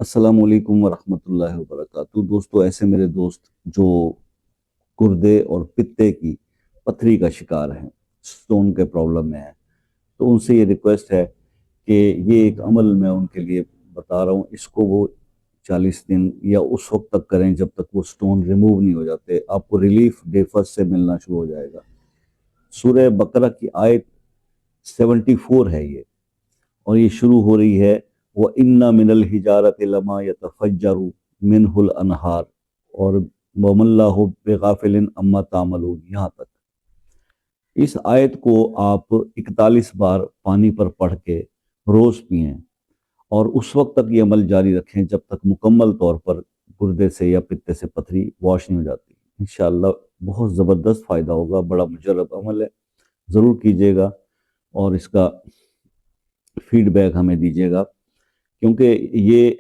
السلام علیکم ورحمۃ اللہ وبرکاتہ۔ دوستو، ایسے میرے دوست جو گردے اور پتے کی پتھری کا شکار ہیں، سٹون کے پرابلم میں ہیں، تو ان سے یہ ریکویسٹ ہے کہ یہ ایک عمل میں ان کے لیے بتا رہا ہوں، اس کو وہ 40 دن یا اس وقت تک کریں جب تک وہ سٹون ریموو نہیں ہو جاتے۔ آپ کو ریلیف ڈے فرسٹ سے ملنا شروع ہو جائے گا۔ سورہ بقرہ کی آیت 74 ہے یہ، اور یہ شروع ہو رہی ہے وَإِنَّ مِنَ الْحِجَارَةِ لَمَا يَتَفَجَّرُ مِنْهُ الْأَنْهَارُ اور وَمَا اللَّهُ بِغَافِلٍ عَمَّا تَعْمَلُونَ، یہاں تک۔ اس آیت کو آپ 41 بار پانی پر پڑھ کے روز پئیں اور اس وقت تک یہ عمل جاری رکھیں جب تک مکمل طور پر گردے سے یا پتے سے پتھری واش نہیں ہو جاتی۔ انشاءاللہ بہت زبردست فائدہ ہوگا، بڑا مجرب عمل ہے، ضرور کیجیے گا اور اس کا فیڈ بیک ہمیں دیجیے گا، کیونکہ یہ